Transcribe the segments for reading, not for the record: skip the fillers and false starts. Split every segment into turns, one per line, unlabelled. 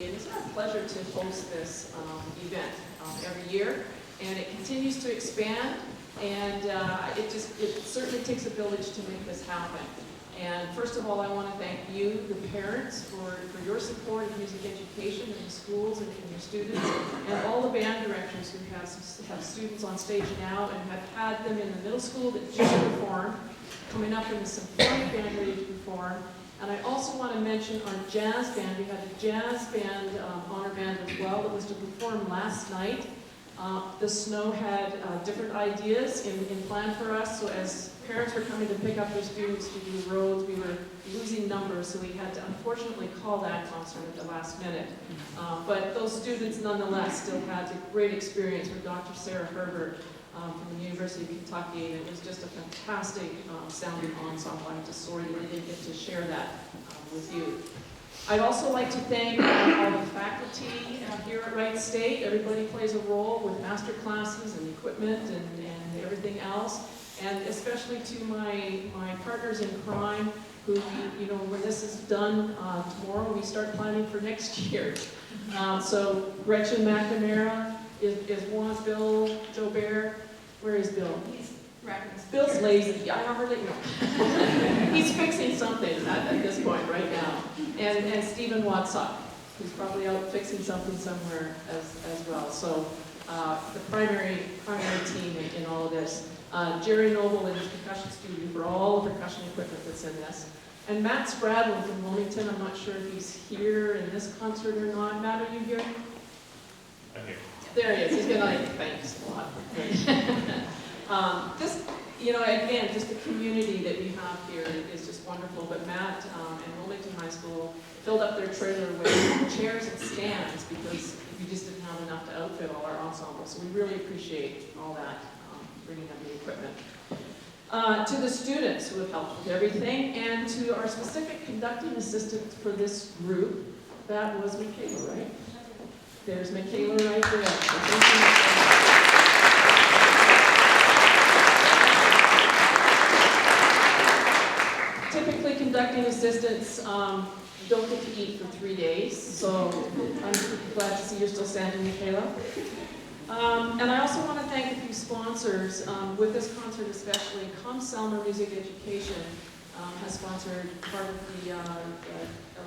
It is our pleasure to host this event every year, and it continues to expand, and it certainly takes a village to make this happen. And first of all, I want to thank you, the parents, for your support of music education in the schools and in your students, and all the band directors who have students on stage now and have had them in the middle school that just performed, coming up in the Symphony band ready to perform. And I also want to mention our jazz band. We had a jazz band honor band as well that was to perform last night. The snow had different ideas in plan for us, so as parents were coming to pick up their students to do roads, we were losing numbers, so we had to unfortunately call that concert at the last minute. But those students nonetheless still had a great experience with Dr. Sarah Herbert from the University of Kentucky, and it was just a fantastic sounding ensemble. I'm just sorry that I didn't get to share that with you. I'd also like to thank all the faculty here at Wright State. Everybody plays a role with master classes and equipment and everything else. And especially to my partners in crime, who, when this is done tomorrow, we start planning for next year. So Gretchen McNamara is one, Bill Jobert. Where is Bill? Bill's lazy. I hardly know. He's fixing something at this point right now. And Stephen Watsock, who's probably out fixing something somewhere as well. So the primary team in all of this. Jerry Noble in his percussion studio for all the percussion equipment that's in this. And Matt Spradlin from Wilmington. I'm not sure if he's here in this concert or not. Matt, are you here?
I'm here.
There he is. He's going to thanks a lot. This, again, just the community that we have here is just wonderful. But Matt and Wilmington High School filled up their trailer with chairs and stands because we just didn't have enough to outfit all our ensembles. So we really appreciate all that, bringing up the equipment. To the students who have helped with everything, and to our specific conducting assistant for this group, that was Michaela, right? There's Michaela right there. Typically, conducting assistants don't get to eat for 3 days, so I'm glad to see you're still standing, Michaela. And I also want to thank a few sponsors with this concert, especially Selmer Music Education has sponsored part of the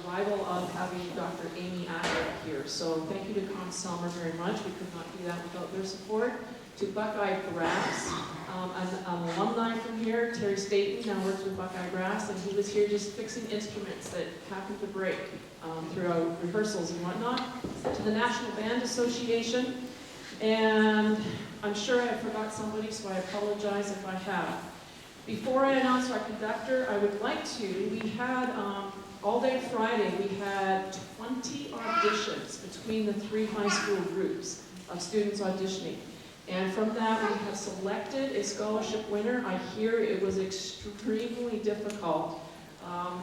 arrival of having Dr. Amy Acker here. So thank you to Selmer very much. We could not do that without their support. To Buckeye Brass, an alumni from here, Terry Staten, now works with Buckeye Brass, and he was here just fixing instruments that happened to break throughout rehearsals and whatnot. To the National Band Association, and I'm sure I forgot somebody, so I apologize if I have. Before I announce our conductor, I would like to, we had, all day Friday, we had 20 auditions between the 3 high school groups of students auditioning. And from that, we have selected a scholarship winner. I hear it was extremely difficult.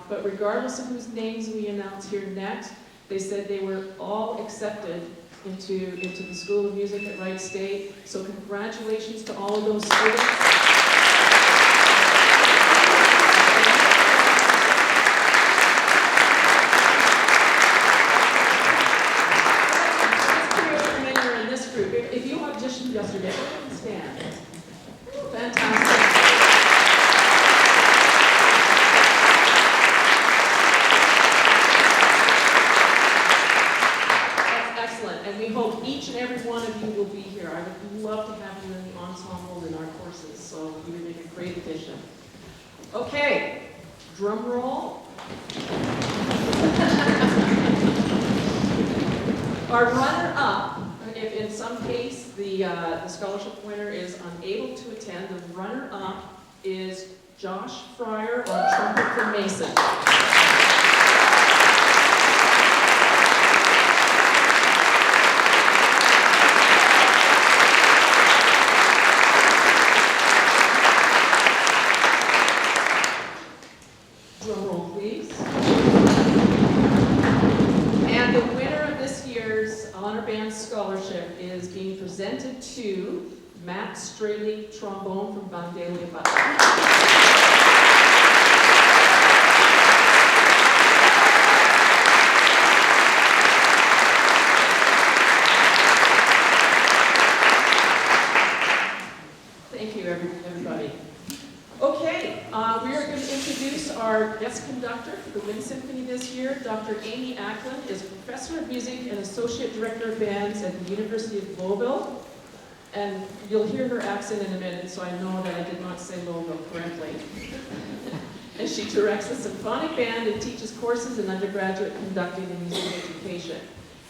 But regardless of whose names we announce here next, they said they were all accepted into the School of Music at Wright State. So congratulations to all of those students. If you auditioned yesterday, stand. Fantastic. That's excellent, and we hope each and every one of you will be here. I would love to have you in the ensemble in our courses, so you would make a great addition. Okay, drum roll. Our runner-up, if in some case the scholarship winner is unable to attend, the runner-up is Josh Fryer on trumpet from Mason. Drum roll, please. And the winner of this year's Honor Band Scholarship is being presented to Matt Straley, trombone from Vandalia Butler. Dr. Amy Acklin is Professor of Music and Associate Director of Bands at the University of Louisville. And you'll hear her accent in a minute, so I know that I did not say Louisville correctly. And she directs the symphonic band and teaches courses in undergraduate conducting and music education.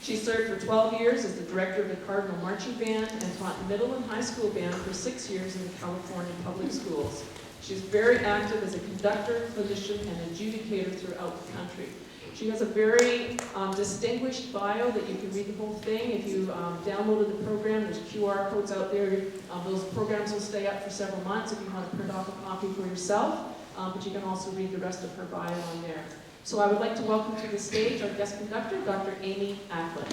She served for 12 years as the director of the Cardinal Marching Band and taught middle and high school band for 6 years in the California public schools. She's very active as a conductor, clinician, and adjudicator throughout the country. She has a very distinguished bio that you can read the whole thing. If you downloaded the program, there's QR codes out there. Those programs will stay up for several months if you want to print off a copy for yourself, but you can also read the rest of her bio on there. So I would like to welcome to the stage our guest conductor, Dr. Amy Acklin.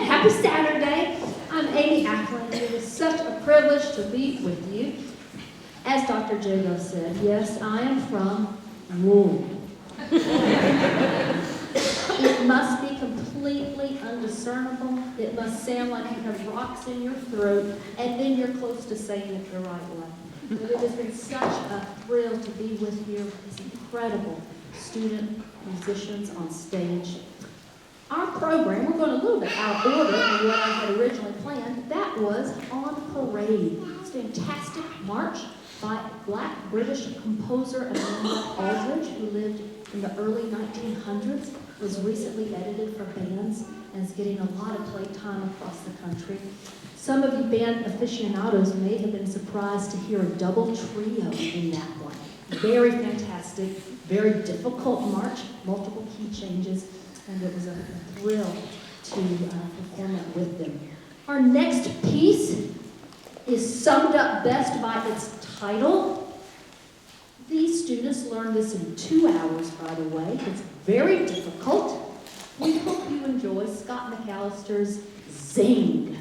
Happy Saturday. I'm Amy Acklin, and it is such a privilege to be with you. As Dr. Jago said, yes, I am from Louisville. It must be completely undiscernible. It must sound like you have rocks in your throat, and then you're close to saying it the right way. But it has been such a thrill to be with you, this incredible student musicians on stage. Our program, we're going a little bit out of order than what I had originally planned. That was On Parade. It's a fantastic march by Black British composer Amanda Aldridge, who lived in the early 1900s, was recently edited for bands, and is getting a lot of playtime across the country. Some of you band aficionados may have been surprised to hear a double trio in that one. Very fantastic, very difficult march, multiple key changes, and it was a thrill to perform it with them. Our next piece is summed up best by its title. These students learned this in 2 hours, by the way. It's very difficult. We hope you enjoy Scott McAllister's Zing.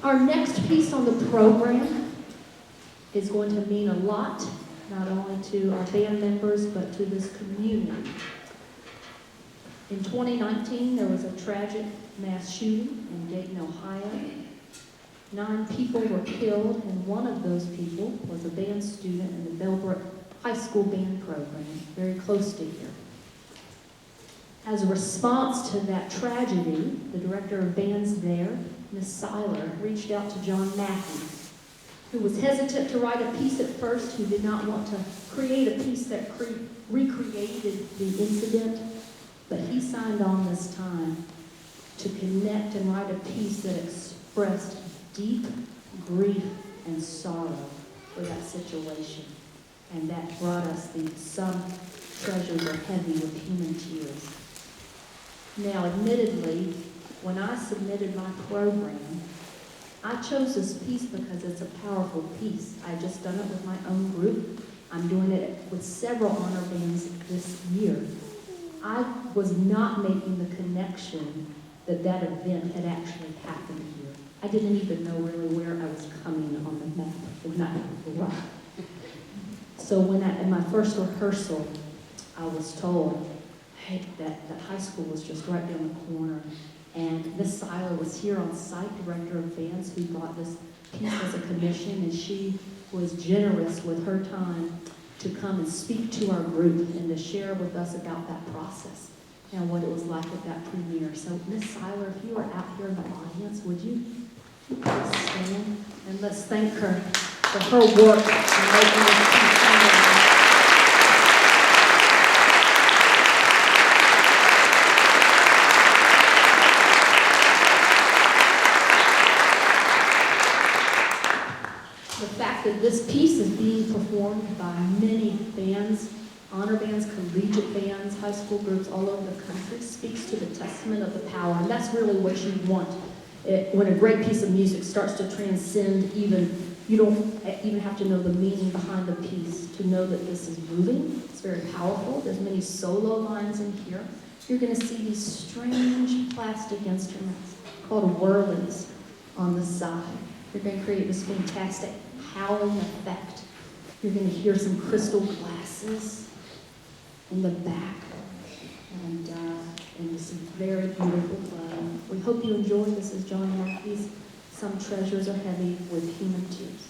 Our next piece on the program is going to mean a lot, not only to our band members, but to this community. In 2019, there was a tragic mass shooting in Dayton, Ohio. 9 people were killed, and one of those people was a band student in the Bellbrook High School band program, very close to here. As a response to that tragedy, the director of bands there, Miss Seiler, reached out to John Matthews, who was hesitant to write a piece at first, who did not want to create a piece that recreated the incident, but he signed on this time to connect and write a piece that expressed deep grief and sorrow for that situation. And that brought us the Some Treasures Are Heavy with Human Tears. Now, admittedly, when I submitted my program, I chose this piece because it's a powerful piece. I just done it with my own group. I'm doing it with several honor bands this year. I was not making the connection that that event had actually happened here. I didn't even know really where I was coming on the map when I arrived. So in my first rehearsal, I was told, hey, that high school was just right down the corner. And Miss Seiler was here on site, director of bands, who brought this piece as a commission, and she was generous with her time to come and speak to our group and to share with us about that process and what it was like at that premiere. So, Miss Seiler, if you are out here in the audience, would you please stand and let's thank her for her work in making this piece happen. The fact that this piece is being performed by many bands, honor bands, collegiate bands, high school groups all over the country speaks to the testament of the power. And that's really what you want. When a great piece of music starts to transcend you don't even have to know the meaning behind the piece to know that this is moving. It's very powerful. There's many solo lines in here. You're going to see these strange plastic instruments called whirlies on the side. You're going to create this fantastic howling effect. You're going to hear some crystal glasses in the back, and this is very beautiful. We hope you enjoy. This is John Matthews. Some Treasures Are Heavy with Human Tears.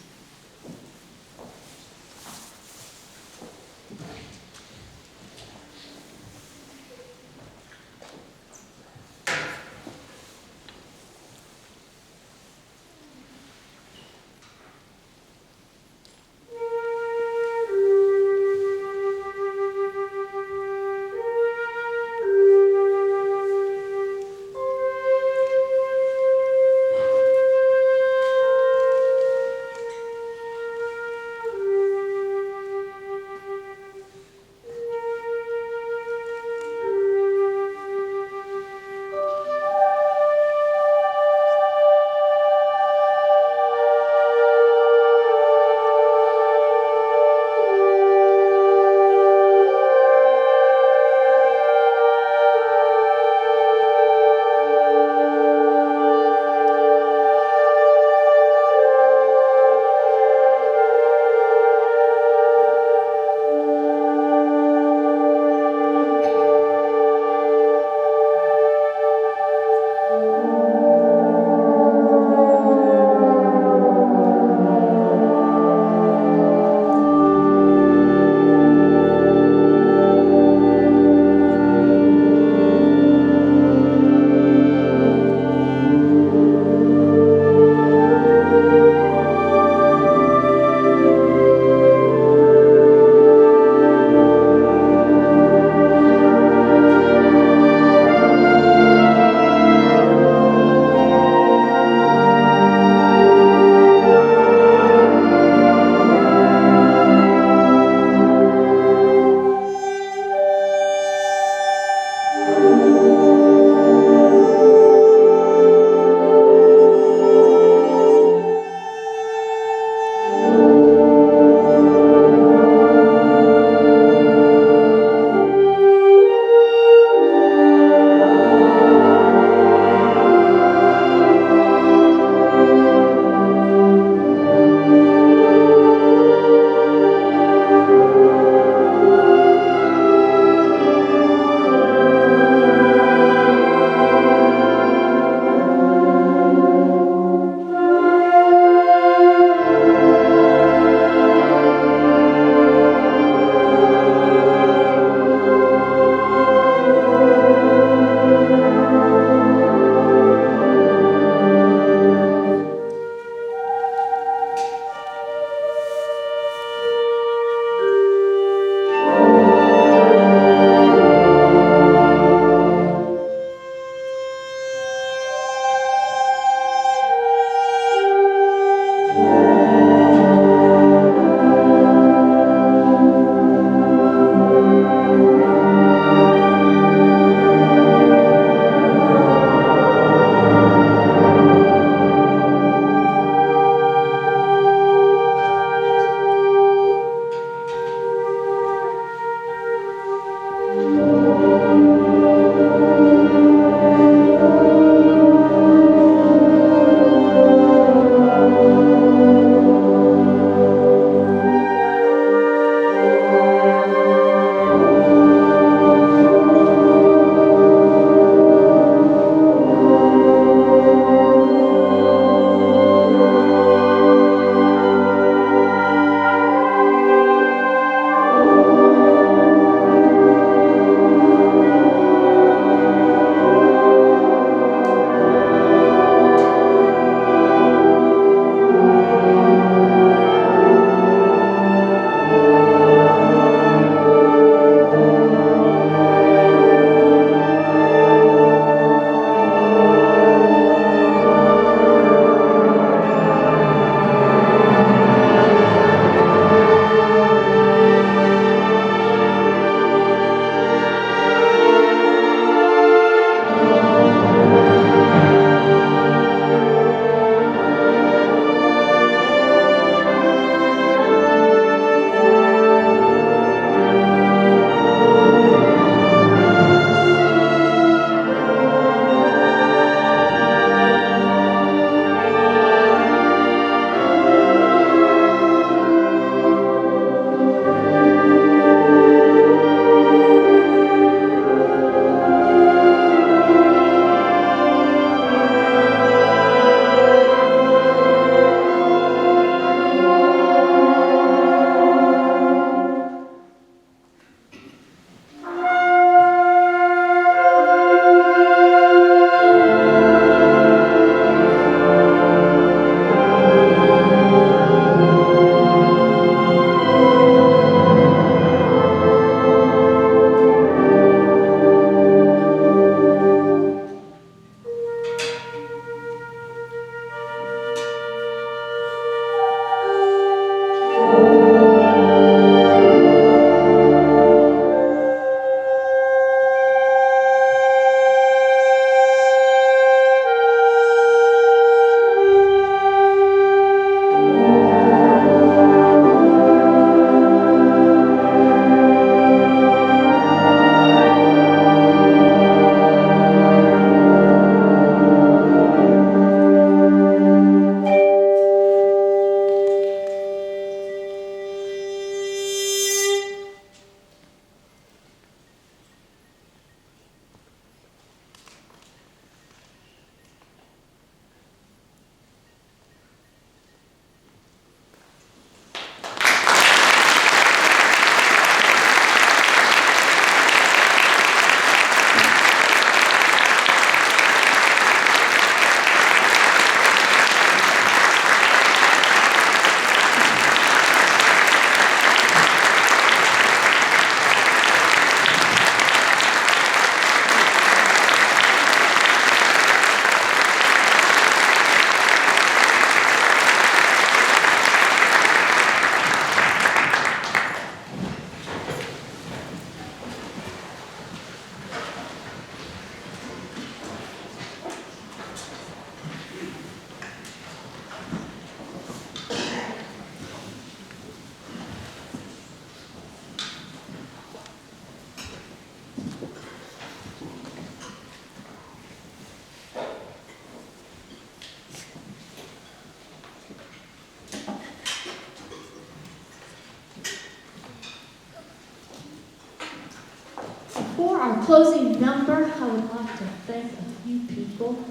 For our closing number, I would like to thank a few people.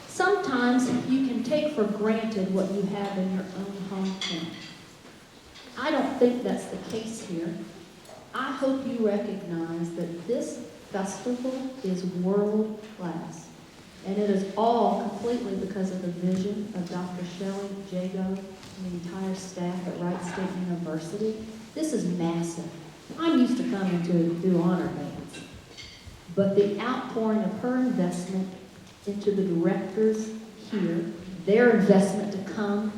Sometimes you can take for granted what you have in your own hometown. I don't think that's the case here. I hope you recognize that this festival is world class, and it is all completely because of the vision of Dr. Shelley, Jago, and the entire staff at Wright State University. This is massive. I'm used to coming to do honor bands, but the outpouring of her investment into the directors here, their investment to come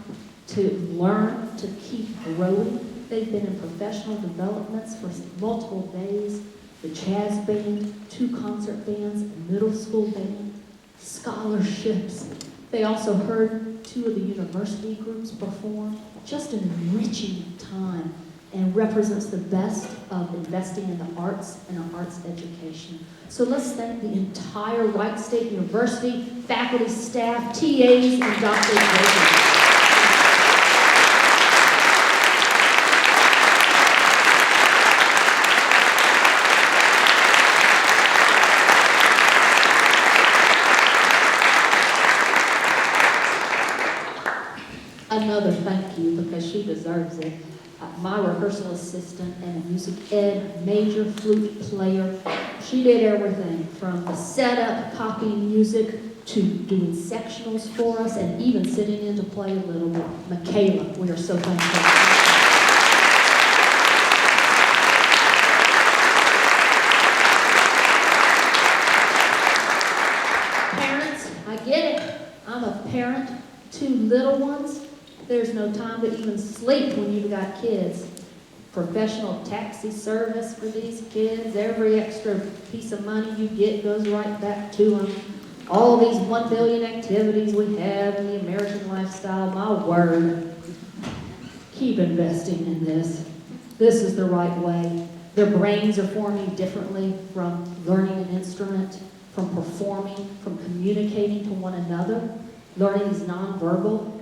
to learn, to keep growing. They've been in professional developments for multiple days, the jazz band, 2 concert bands, a middle school band, scholarships. They also heard 2 of the university groups perform. Just an enriching time, and represents the best of investing in the arts and our arts education. So let's thank the entire Wright State University, faculty, staff, TAs, and doctoral programs. Another thank you, because she deserves it. My rehearsal assistant and a music ed major flute player. She did everything from the setup, copying music, to doing sectionals for us, and even sitting in to play a little bit. Michaela, we are so thankful. Parents, I get it. I'm a parent, 2 little ones. There's no time to even sleep when you've got kids. Professional taxi service for these kids. Every extra piece of money you get goes right back to them. All these 1 billion activities we have in the American lifestyle. My word. Keep investing in this. This is the right way. Their brains are forming differently from learning an instrument, from performing, from communicating to one another, learning these nonverbal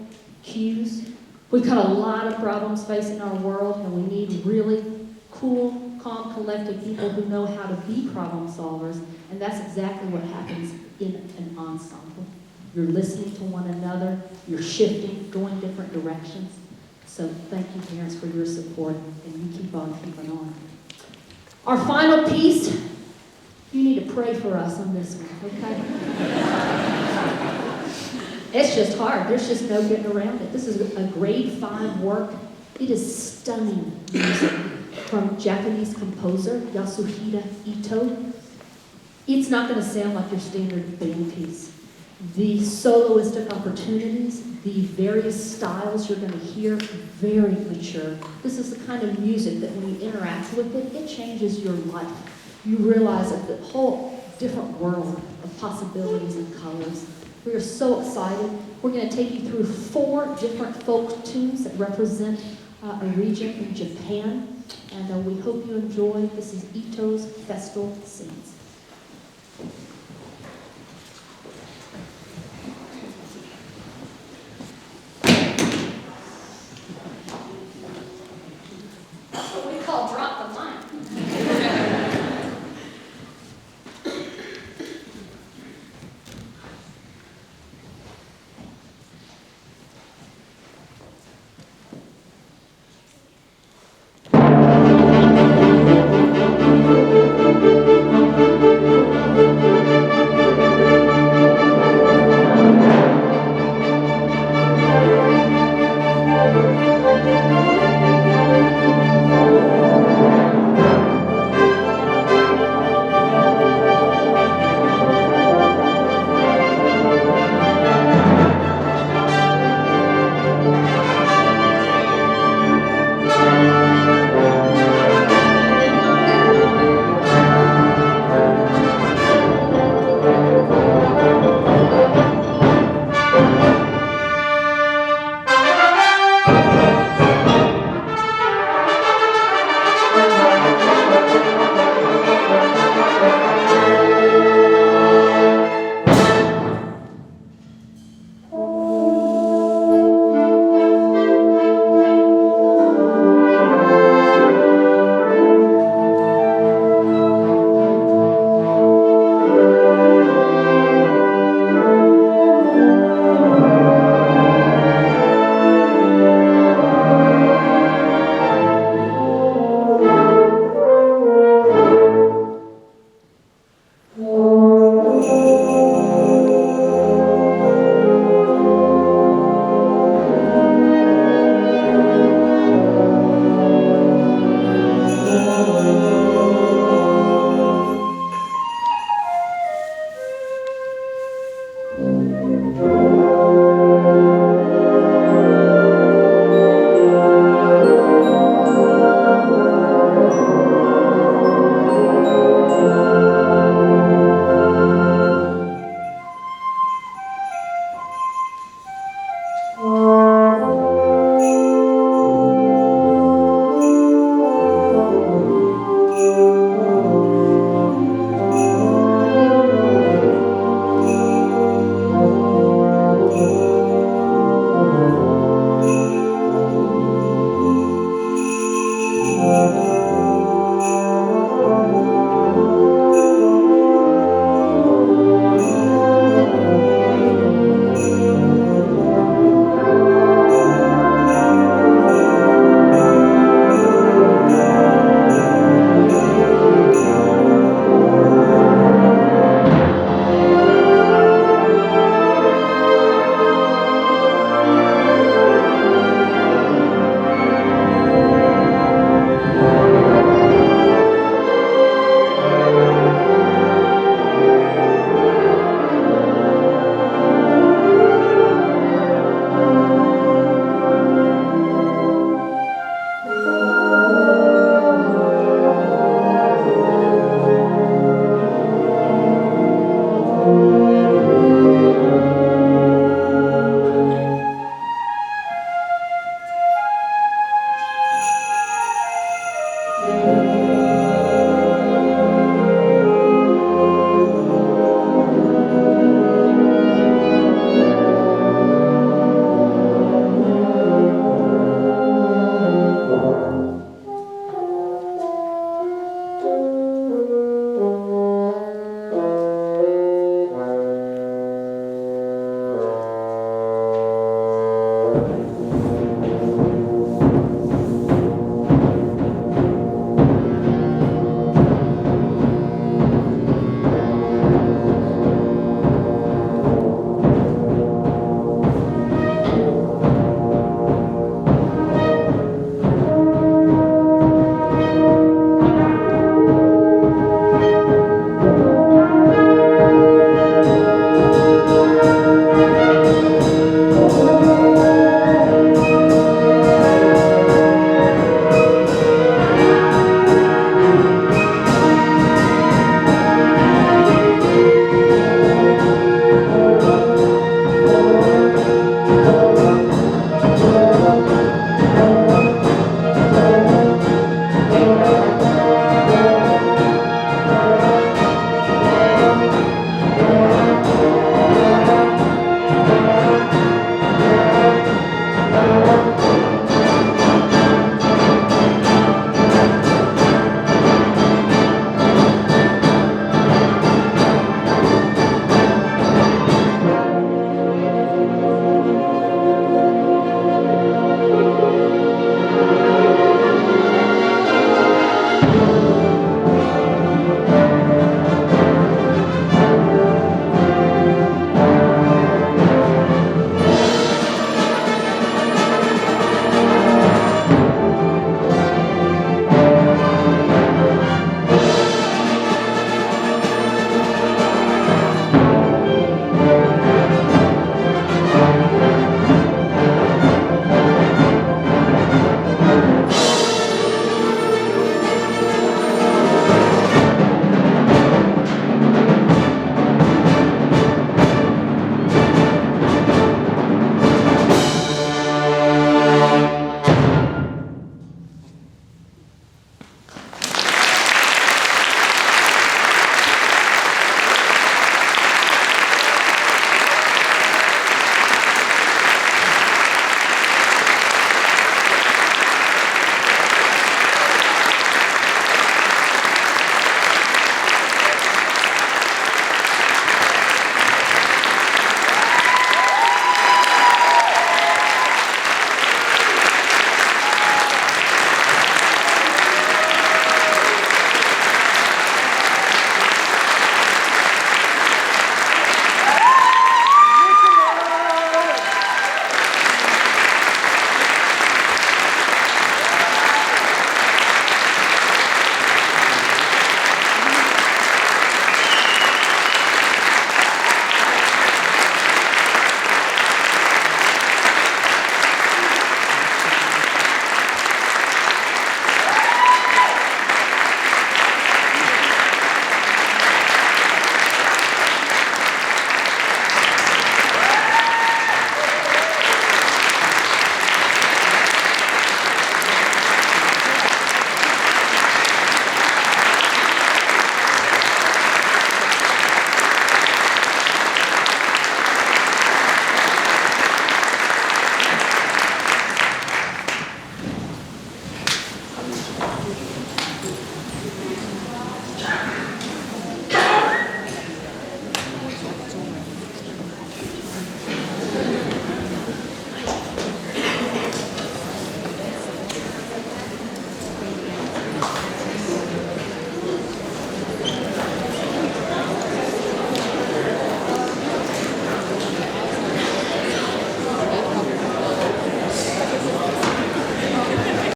cues. We've got a lot of problems facing our world, and we need really cool, calm, collected people who know how to be problem solvers, and that's exactly what happens in an ensemble. You're listening to one another, you're shifting, going different directions. So thank you, parents, for your support, and you keep on keeping on. Our final piece, you need to pray for us on this one, okay? It's just hard. There's just no getting around it. This is a grade 5 work. It is stunning music from Japanese composer Yasuhide Ito. It's not going to sound like your standard band piece. The soloistic opportunities, the various styles you're going to hear, very mature. This is the kind of music that when you interact with it, it changes your life. You realize that the whole different world of possibilities and colors. We are so excited. We're going to take you through 4 different folk tunes that represent a region in Japan. And we hope you enjoy. This is Ito's Festal Scenes.